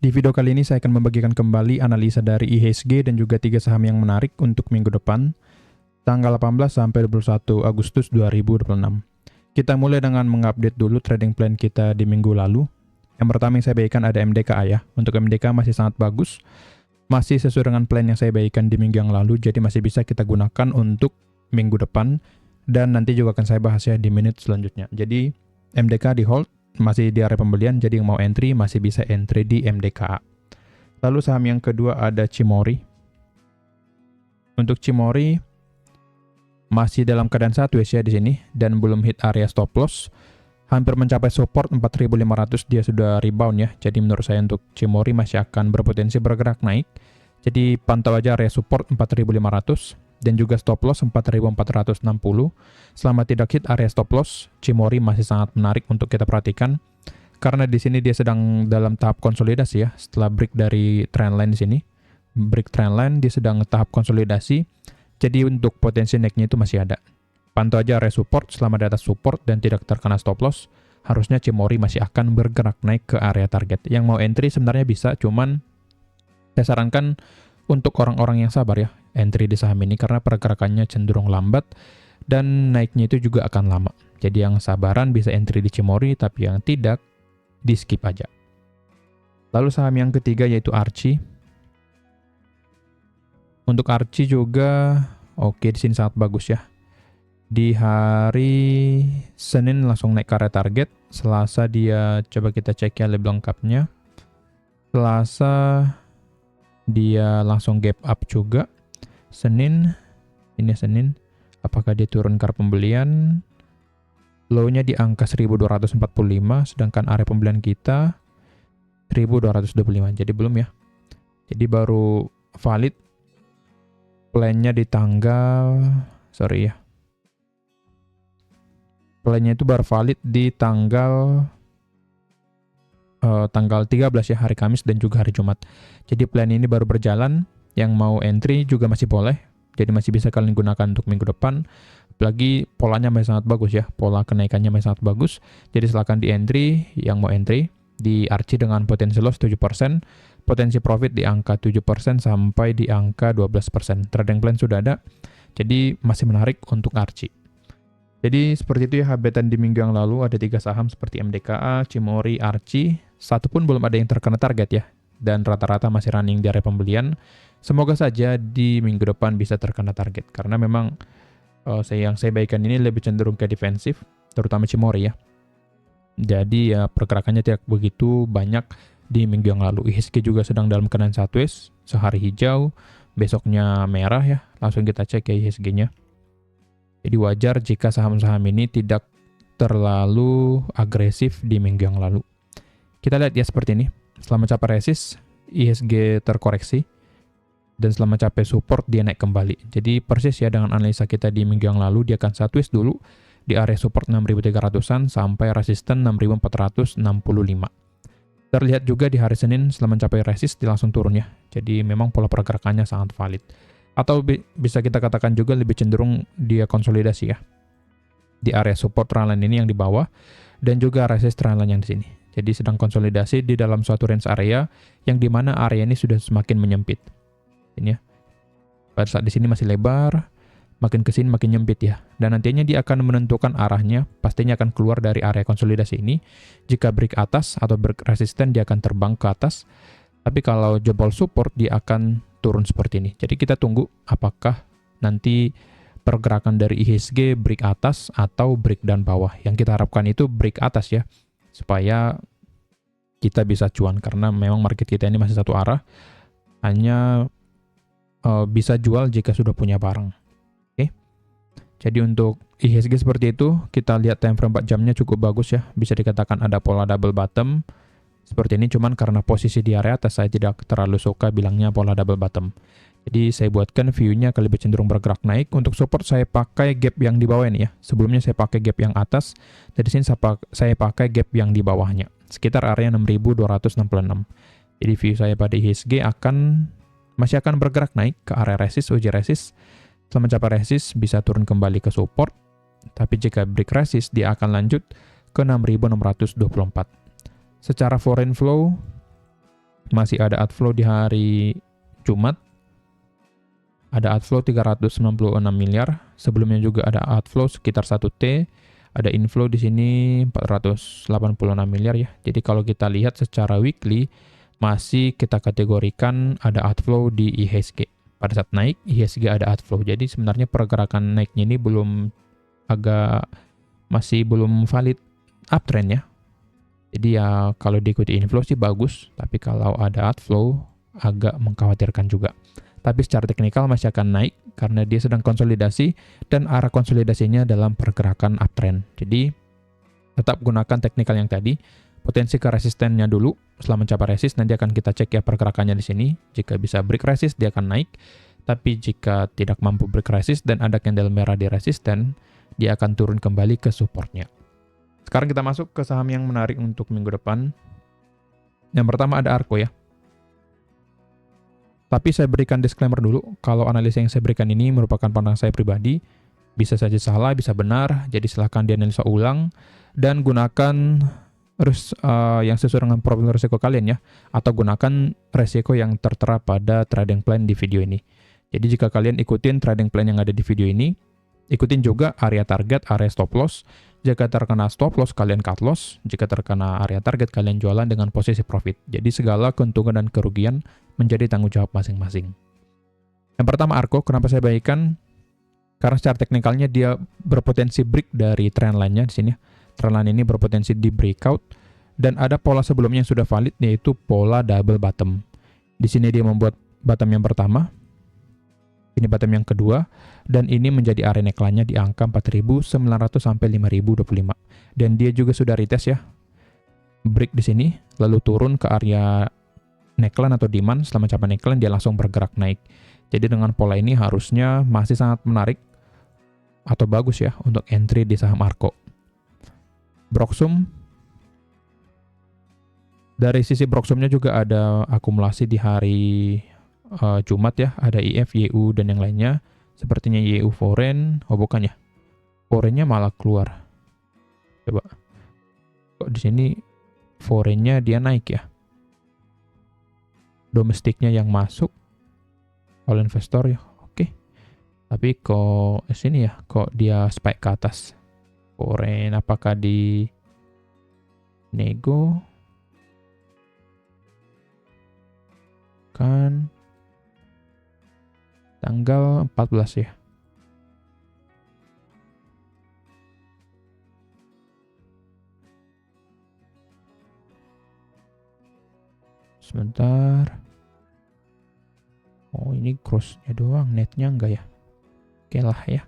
Di video kali ini saya akan membagikan kembali analisa dari IHSG dan juga 3 saham yang menarik untuk minggu depan, tanggal 18 sampai 21 Agustus 2026. Kita mulai dengan mengupdate dulu trading plan kita di minggu lalu. Yang pertama yang saya bagikan ada MDKA ya. Untuk MDKA masih sangat bagus, masih sesuai dengan plan yang saya bagikan di minggu yang lalu, jadi masih bisa kita gunakan untuk minggu depan, dan nanti juga akan saya bahas ya di menit selanjutnya. Jadi MDKA di hold, masih di area pembelian, jadi yang mau entry masih bisa entry di MDKA. Lalu saham yang kedua ada Cimory. Untuk Cimory masih dalam keadaan sideways ya di sini dan belum hit area stop loss. Hampir mencapai support 4.500, dia sudah rebound ya. Jadi menurut saya untuk Cimory masih akan berpotensi bergerak naik. Jadi pantau aja area support 4.500 dan juga stop loss 4.460. Selama tidak hit area stop loss, Cimory masih sangat menarik untuk kita perhatikan karena di sini dia sedang dalam tahap konsolidasi ya. Setelah break dari trendline di sini, break trendline, dia sedang tahap konsolidasi. Jadi untuk potensi naiknya itu masih ada. Pantau aja area support, selama di atas support dan tidak terkena stop loss, harusnya Cimory masih akan bergerak naik ke area target. Yang mau entry sebenarnya bisa, cuman saya sarankan untuk orang-orang yang sabar ya, entry di saham ini karena pergerakannya cenderung lambat dan naiknya itu juga akan lama. Jadi yang sabaran bisa entry di Cimory, tapi yang tidak, di skip aja. Lalu saham yang ketiga yaitu Archie. Untuk Archie juga oke, di sini sangat bagus ya. Di hari Senin langsung naik ke area target. Selasa dia, coba kita cek ya label lengkapnya. Selasa dia langsung gap up juga. Senin, ini Senin, apakah dia turun ke area pembelian? Low-nya di angka 1245, sedangkan area pembelian kita 1225, jadi belum ya. Jadi baru valid plan-nya di tanggal, plan-nya itu baru valid di tanggal 13 ya, hari Kamis dan juga hari Jumat. Jadi plan ini baru berjalan, yang mau entry juga masih boleh. Jadi masih bisa kalian gunakan untuk minggu depan. Apalagi polanya masih sangat bagus ya, pola kenaikannya masih sangat bagus. Jadi silakan di entry, yang mau entry di Archie dengan potensi loss 7%, potensi profit di angka 7% sampai di angka 12%. Trading plan sudah ada, jadi masih menarik untuk Archie. Jadi seperti itu ya updatean di minggu yang lalu. Ada 3 saham seperti MDKA, Cimory, Archie. Satu pun belum ada yang terkena target ya. Dan rata-rata masih running di area pembelian. Semoga saja di minggu depan bisa terkena target. Karena memang yang saya bagikan ini lebih cenderung ke defensif, terutama Cimory ya. Jadi ya pergerakannya tidak begitu banyak di minggu yang lalu. IHSG juga sedang dalam keadaan sideways, sehari hijau, besoknya merah ya. Langsung kita cek ya IHSG-nya. Jadi wajar jika saham-saham ini tidak terlalu agresif di minggu yang lalu. Kita lihat ya seperti ini. Setelah mencapai resist, IHSG terkoreksi. Dan setelah mencapai support, dia naik kembali. Jadi persis ya dengan analisa kita di minggu yang lalu, dia akan sideways dulu di area support 6.300-an sampai resisten 6.465. Terlihat juga di hari Senin setelah mencapai resist, dia langsung turun ya. Jadi memang pola pergerakannya sangat valid. Atau bisa kita katakan juga lebih cenderung dia konsolidasi ya. Di area support trendline ini yang di bawah dan juga resist trendline yang di sini. Jadi sedang konsolidasi di dalam suatu range area yang dimana area ini sudah semakin menyempit. Ini ya. Pada saat di sini masih lebar, makin ke sini makin nyempit ya. Dan nantinya dia akan menentukan arahnya, pastinya akan keluar dari area konsolidasi ini. Jika break atas atau break resisten dia akan terbang ke atas. Tapi kalau jebol support dia akan turun seperti ini. Jadi kita tunggu apakah nanti pergerakan dari IHSG break atas atau breakdown bawah. Yang kita harapkan itu break atas ya, supaya kita bisa cuan karena memang market kita ini masih satu arah. Hanya bisa jual jika sudah punya barang. Oke. Jadi untuk IHSG seperti itu, kita lihat time frame 4 jamnya cukup bagus ya. Bisa dikatakan ada pola double bottom. Seperti ini, cuman karena posisi di area atas saya tidak terlalu suka bilangnya pola double bottom. Jadi saya buatkan view-nya akan lebih cenderung bergerak naik. Untuk support saya pakai gap yang di bawah ini ya. Sebelumnya saya pakai gap yang atas, dari sini saya pakai gap yang di bawahnya. Sekitar area 6.266. Jadi view saya pada IHSG masih akan bergerak naik ke area resist, uji resist. Setelah mencapai resist bisa turun kembali ke support. Tapi jika break resist dia akan lanjut ke 6.624. Secara foreign flow masih ada outflow di hari Jumat. Ada outflow 396 miliar. Sebelumnya juga ada outflow sekitar 1T. Ada inflow di sini 486 miliar ya. Jadi kalau kita lihat secara weekly, masih kita kategorikan ada outflow di IHSG. Pada saat naik, IHSG ada outflow. Jadi sebenarnya pergerakan naiknya ini masih belum valid uptrend ya. Jadi ya kalau diikuti inflow sih bagus, tapi kalau ada outflow agak mengkhawatirkan juga. Tapi secara teknikal masih akan naik karena dia sedang konsolidasi dan arah konsolidasinya dalam pergerakan uptrend. Jadi tetap gunakan teknikal yang tadi, potensi ke resistennya dulu. Setelah mencapai resist nanti akan kita cek ya pergerakannya di sini. Jika bisa break resist dia akan naik. Tapi jika tidak mampu break resist dan ada candle merah di resisten, dia akan turun kembali ke supportnya. Sekarang kita masuk ke saham yang menarik untuk minggu depan. Yang pertama ada Arko ya. Tapi saya berikan disclaimer dulu, kalau analisa yang saya berikan ini merupakan pandangan saya pribadi, bisa saja salah, bisa benar, jadi silahkan dianalisa ulang, dan gunakan yang sesuai dengan profil risiko kalian ya, atau gunakan risiko yang tertera pada trading plan di video ini. Jadi jika kalian ikutin trading plan yang ada di video ini, ikutin juga area target, area stop loss. Jika terkena stop loss, kalian cut loss. Jika terkena area target, kalian jualan dengan posisi profit. Jadi segala keuntungan dan kerugian menjadi tanggung jawab masing-masing. Yang pertama Arko, kenapa saya bagikan? Karena secara teknikalnya dia berpotensi break dari trend line-nya di sini. Trend line ini berpotensi di breakout dan ada pola sebelumnya yang sudah valid yaitu pola double bottom. Di sini dia membuat bottom yang pertama. Ini bottom yang kedua, dan ini menjadi area neckline-nya di angka 4.900 sampai 5.025. Dan dia juga sudah retest ya. Break di sini, lalu turun ke area neckline atau demand. Setelah mencapai neckline, dia langsung bergerak naik. Jadi dengan pola ini harusnya masih sangat menarik atau bagus ya untuk entry di saham Arko. Broxum. Dari sisi Broxumnya juga ada akumulasi di hari Jumat ya, ada IF, YU, dan yang lainnya. Sepertinya YU foreign, oh bukan ya, foreignnya malah keluar. Coba, kok di sini foreignnya dia naik ya, domestiknya yang masuk, all investor ya, oke. Tapi kok sini ya, kok dia spike ke atas. Foreign, apakah di nego? Kan tanggal 14 ya. Sebentar. Oh ini crossnya doang, netnya enggak ya? Oke lah ya.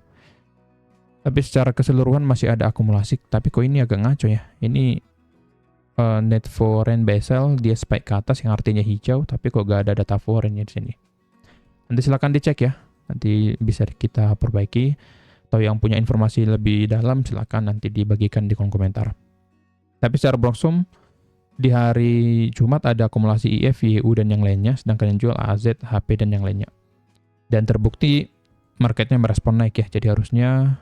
Tapi secara keseluruhan masih ada akumulasi. Tapi kok ini agak ngaco ya. Ini net foreign Basel dia spike ke atas yang artinya hijau. Tapi kok gak ada data foreignnya di sini. Nanti silakan dicek ya, nanti bisa kita perbaiki. Atau yang punya informasi lebih dalam silakan nanti dibagikan di kolom komentar. Tapi secara Broxum, di hari Jumat ada akumulasi IF, YU, dan yang lainnya, sedangkan yang jual AZ, HP, dan yang lainnya. Dan terbukti marketnya merespon naik ya, jadi harusnya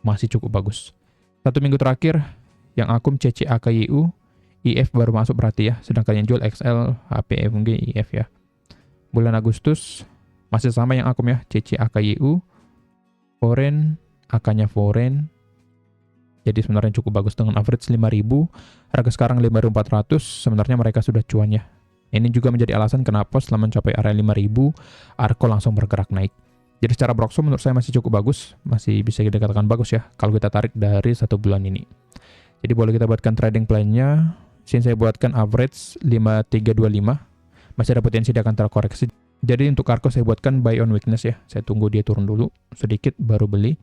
masih cukup bagus. 1 minggu terakhir, yang akum CCAK, YU, IF baru masuk berarti ya, sedangkan yang jual XL, HP, FMG, IF ya. Bulan Agustus masih sama yang akum ya, CCAKYU, foreign, AK-nya foreign. Jadi sebenarnya cukup bagus dengan average 5.000, harga sekarang 5.400, sebenarnya mereka sudah cuan ya. Ini juga menjadi alasan kenapa setelah mencapai area 5.000, Arko langsung bergerak naik. Jadi secara Broxum menurut saya masih cukup bagus, masih bisa dikatakan bagus ya, kalau kita tarik dari 1 bulan ini. Jadi boleh kita buatkan trading plan-nya, sini saya buatkan average 5325, masih ada potensi dia akan terkoreksi. Jadi untuk Arko saya buatkan buy on weakness ya. Saya tunggu dia turun dulu sedikit baru beli.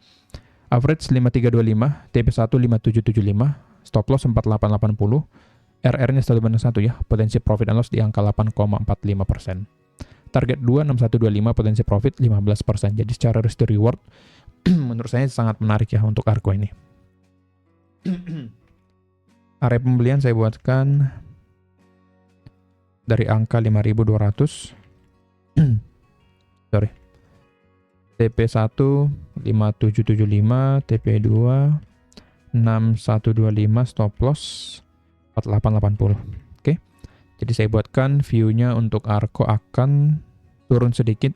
Average 5325, TP1 5775, stop loss 4880, RR-nya 1:1 ya. Potensi profit and loss di angka 8,45%. Target 2 6125, potensi profit 15%. Jadi secara risk to reward menurut saya sangat menarik ya untuk Arko ini. Area pembelian saya buatkan dari angka 5.200. Sorry. TP1 5775, TP2 6125, stop loss 4880. Oke. Jadi saya buatkan view-nya untuk Arko akan turun sedikit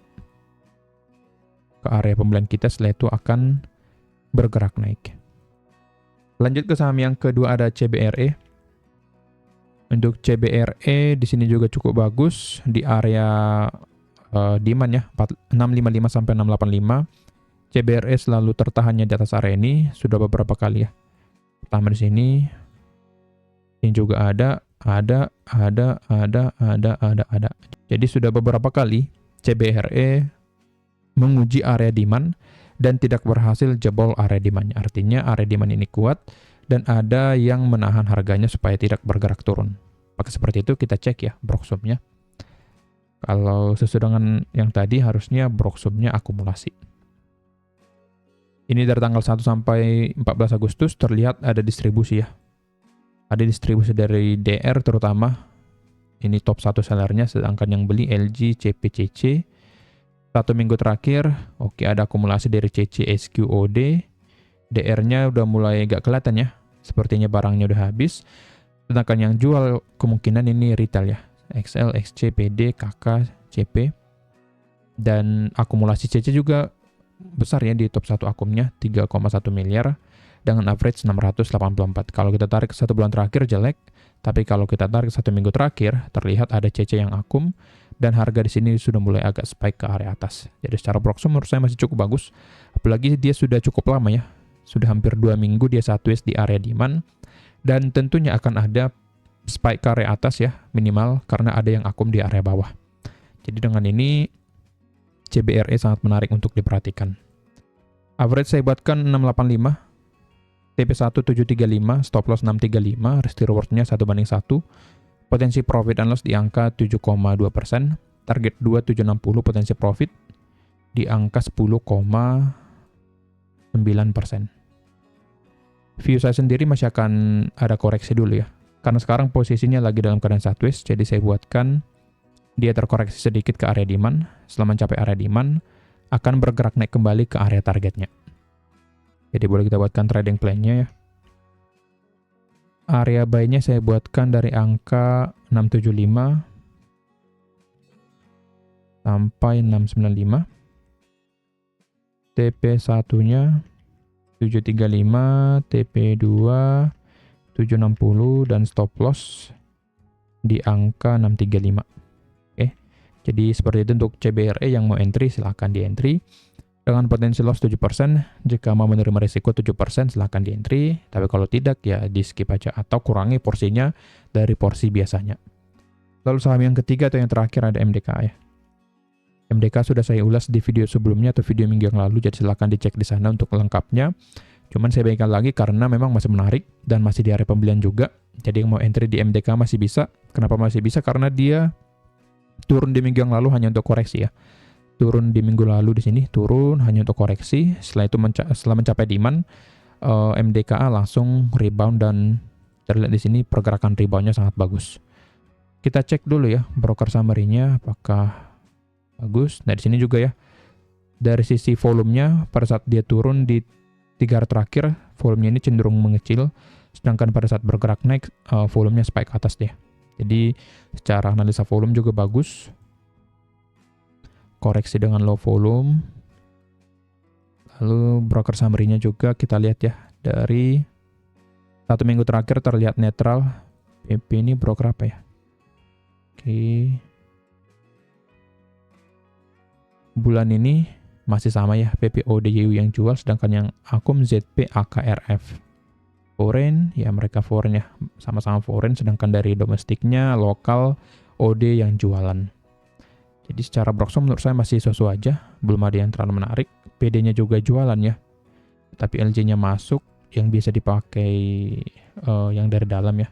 ke area pembelian kita, setelah itu akan bergerak naik. Lanjut ke saham yang kedua ada CBRE. Untuk CBRE di sini juga cukup bagus di area demand ya, 655 sampai 685. CBRE selalu tertahannya di atas area ini sudah beberapa kali ya. Pertama di sini. Ini juga ada. Jadi sudah beberapa kali CBRE menguji area demand dan tidak berhasil jebol area demand-nya. Artinya area demand ini kuat dan ada yang menahan harganya supaya tidak bergerak turun. Maka seperti itu kita cek ya Broksum-nya. Kalau sesuai dengan yang tadi harusnya Broksum-nya akumulasi. Ini dari tanggal 1 sampai 14 Agustus terlihat ada distribusi ya. Ada distribusi dari DR terutama. Ini top 1 sellernya, sedangkan yang beli LG, CPCC. 1 minggu terakhir, oke ada akumulasi dari CC, SQOD. DR-nya udah mulai gak kelihatan ya. Sepertinya barangnya udah habis. Sedangkan yang jual kemungkinan ini retail ya. XL, XC, PD, KK, CP. Dan akumulasi CC juga besar ya di top 1 akumnya, 3,1 miliar. Dengan average 684. Kalau kita tarik 1 bulan terakhir jelek, tapi kalau kita tarik 1 minggu terakhir, terlihat ada CC yang akum, dan harga di sini sudah mulai agak spike ke area atas. Jadi secara Broksum menurut saya masih cukup bagus, apalagi dia sudah cukup lama ya, sudah hampir 2 minggu dia sideways di area demand, dan tentunya akan ada spike ke area atas ya, minimal karena ada yang akum di area bawah. Jadi dengan ini, CBRE sangat menarik untuk diperhatikan. Average saya buatkan 685, TP1 735, stop loss 635, risk reward-nya 1:1. Potensi profit and loss di angka 7,2%, target 2 760 potensi profit di angka 10,9%. View saya sendiri masih akan ada koreksi dulu ya. Karena sekarang posisinya lagi dalam keadaan sideways, jadi saya buatkan dia terkoreksi sedikit ke area demand. Setelah mencapai area demand, akan bergerak naik kembali ke area targetnya. Jadi boleh kita buatkan trading plan-nya ya. Area buy-nya saya buatkan dari angka 675 sampai 695. TP1-nya 735, TP2 760 dan stop loss di angka 635. Oke. Jadi seperti itu untuk CBRE yang mau entry silahkan di entry. Dengan potensi loss 7%, jika mau menerima risiko 7% silahkan di entry, tapi kalau tidak ya di skip aja atau kurangi porsinya dari porsi biasanya. Lalu saham yang ketiga atau yang terakhir ada MDK ya. MDK sudah saya ulas di video sebelumnya atau video minggu yang lalu, jadi silahkan dicek di sana untuk lengkapnya. Cuman saya bagikan lagi karena memang masih menarik dan masih di area pembelian juga. Jadi yang mau entry di MDK masih bisa. Kenapa masih bisa? Karena dia turun di minggu yang lalu hanya untuk koreksi ya. Turun di minggu lalu di sini, turun hanya untuk koreksi. Setelah itu setelah mencapai demand, MDKA langsung rebound dan terlihat di sini pergerakan reboundnya sangat bagus. Kita cek dulu ya broker summary-nya apakah bagus. Nah di sini juga ya dari sisi volumenya pada saat dia turun di 3 hari terakhir volumenya ini cenderung mengecil, sedangkan pada saat bergerak naik volumenya spike ke atas dia. Jadi secara analisa volume juga bagus. Koreksi dengan low volume. Lalu broker summary-nya juga kita lihat ya. Dari 1 minggu terakhir terlihat netral. PP ini broker apa ya? Oke. Bulan ini masih sama ya. PPODYU yang jual, sedangkan yang akum ZP AKRF. Foreign, ya mereka foreign ya. Sama-sama foreign, sedangkan dari domestiknya lokal OD yang jualan. Jadi secara Broksum menurut saya masih sesuai aja, belum ada yang terlalu menarik. PD-nya juga jualan ya, tapi LG-nya masuk yang bisa dipakai yang dari dalam ya.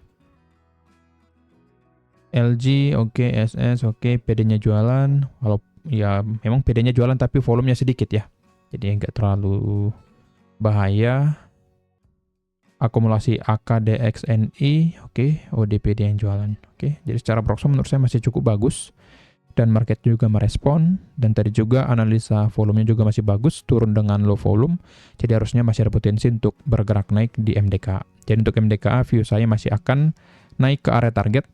LG oke, SS oke, PD-nya jualan, walau ya memang PD-nya jualan tapi volumenya sedikit ya, jadi nggak terlalu bahaya. Akumulasi AKDXNI oke, ODPD yang jualan oke. Jadi secara Broksum menurut saya masih cukup bagus. Dan market juga merespon, dan tadi juga analisa volumenya juga masih bagus, turun dengan low volume, jadi harusnya masih ada potensi untuk bergerak naik di MDK. Jadi untuk MDK, view saya masih akan naik ke area target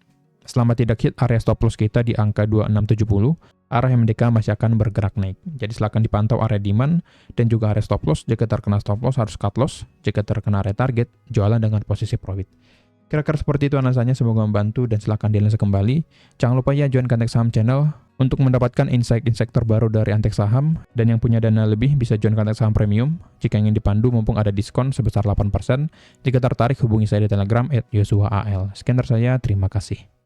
selama tidak hit area stop loss kita di angka 2670, arah MDK masih akan bergerak naik. Jadi silakan dipantau area demand dan juga area stop loss. Jika terkena stop loss harus cut loss, jika terkena area target, jualan dengan posisi profit. Kira-kira seperti itu analisanya, semoga membantu dan silakan dianalisa kembali. Jangan lupa ya join Antek Saham Channel untuk mendapatkan insight-insight terbaru dari Antek Saham, dan yang punya dana lebih bisa join Antek Saham Premium. Jika ingin dipandu mumpung ada diskon sebesar 8%, jika tertarik hubungi saya di Telegram @yosuaal. Sekian dari saya, terima kasih.